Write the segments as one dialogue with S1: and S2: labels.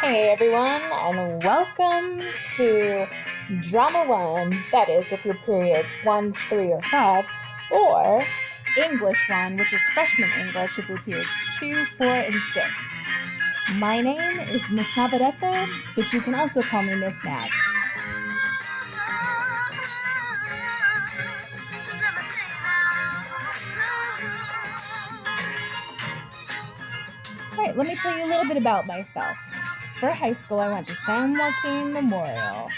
S1: Hey everyone, and welcome to Drama 1. That is, if your periods 1, 3, or 5, or English 1, which is freshman English, if your periods 2, 4, and 6. My name is Miss Navarrete, but you can also call me Miss Nav. Alright, let me tell you a little bit about myself. For high school, I went to San Joaquin Memorial,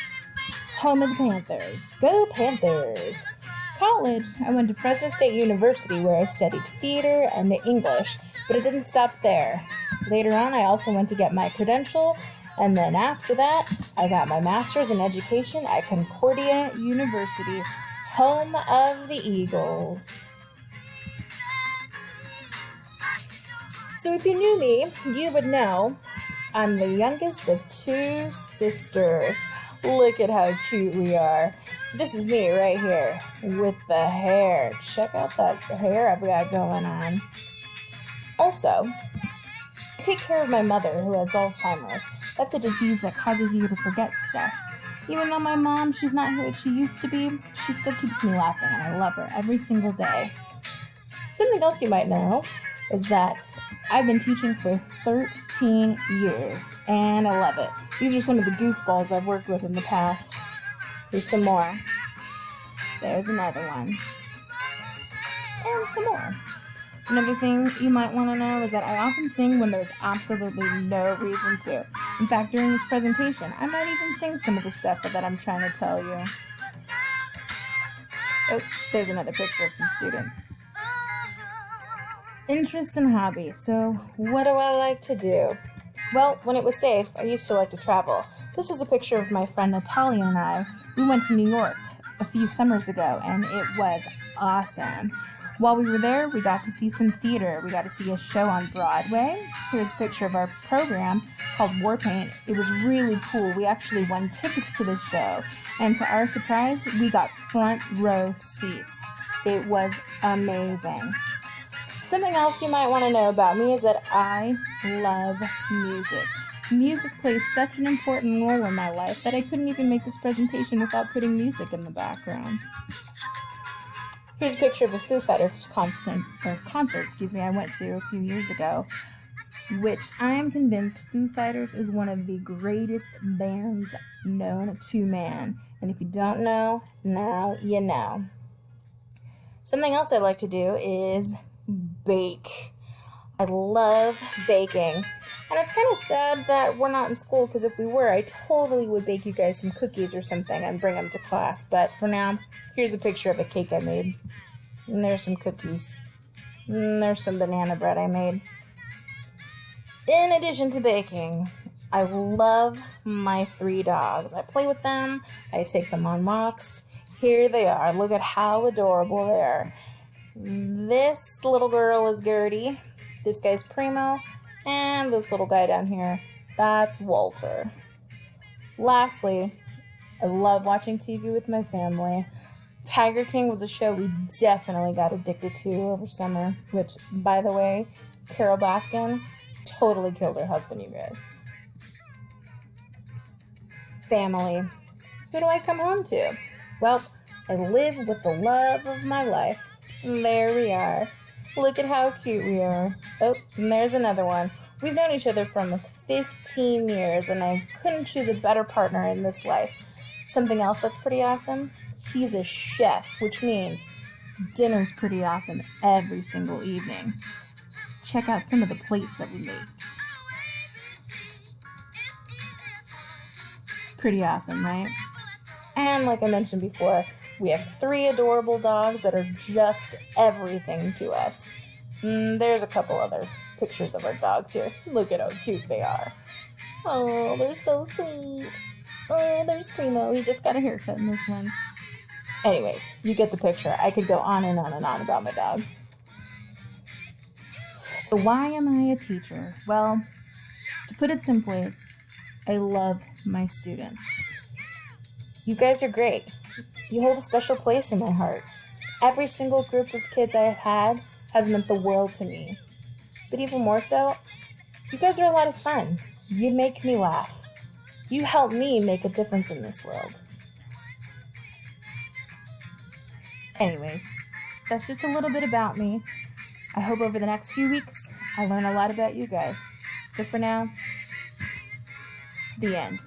S1: home of the Panthers. Go Panthers! College, I went to Fresno State University where I studied theater and English, but it didn't stop there. Later on, I also went to get my credential, and then after that, I got my master's in education at Concordia University, home of the Eagles. So if you knew me, you would know I'm the youngest of 2 sisters. Look at how cute we are. This is me right here with the hair. Check out that hair I've got going on. Also, I take care of my mother who has Alzheimer's. That's a disease that causes you to forget stuff. Even though my mom, she's not who she used to be, she still keeps me laughing, and I love her every single day. Something else you might know is that I've been teaching for 13 years, and I love it. These are some of the goofballs I've worked with in the past. Here's some more. There's another one. And some more. Another thing you might want to know is that I often sing when there's absolutely no reason to. In fact, during this presentation, I might even sing some of the stuff that I'm trying to tell you. Oh, there's another picture of some students. Interests and hobbies. So, what do I like to do? Well, when it was safe, I used to like to travel. This is a picture of my friend Natalia and I. We went to New York a few summers ago, and it was awesome. While we were there, we got to see some theater. We got to see a show on Broadway. Here's a picture of our program called Warpaint. It was really cool. We actually won tickets to the show, and to our surprise, we got front row seats. It was amazing. Something else you might want to know about me is that I love music. Music plays such an important role in my life that I couldn't even make this presentation without putting music in the background. Here's a picture of a Foo Fighters concert I went to a few years ago, which I am convinced Foo Fighters is one of the greatest bands known to man. And if you don't know, now you know. Something else I like to do is bake. I love baking. And it's kind of sad that we're not in school, because if we were, I totally would bake you guys some cookies or something and bring them to class. But for now, here's a picture of a cake I made. And there's some cookies. And there's some banana bread I made. In addition to baking, I love my 3 dogs. I play with them. I take them on walks. Here they are. Look at how adorable they are. This little girl is Gertie. This guy's Primo. And this little guy down here, that's Walter. Lastly, I love watching TV with my family. Tiger King was a show we definitely got addicted to over summer, which, by the way, Carol Baskin totally killed her husband, you guys. Family. Who do I come home to? Well, I live with the love of my life. There we are. Look at how cute we are. Oh, and there's another one. We've known each other for almost 15 years, and I couldn't choose a better partner in this life. Something else that's pretty awesome? He's a chef, which means dinner's pretty awesome every single evening. Check out some of the plates that we make. Pretty awesome, right? And like I mentioned before, we have 3 adorable dogs that are just everything to us. There's a couple other pictures of our dogs here. Look at how cute they are. Oh, they're so sweet. Oh, there's Primo. He just got a haircut in this one. Anyways, you get the picture. I could go on and on and on about my dogs. So why am I a teacher? Well, to put it simply, I love my students. You guys are great. You hold a special place in my heart. Every single group of kids I have had has meant the world to me. But even more so, you guys are a lot of fun. You make me laugh. You help me make a difference in this world. Anyways, that's just a little bit about me. I hope over the next few weeks I learn a lot about you guys. So for now, the end.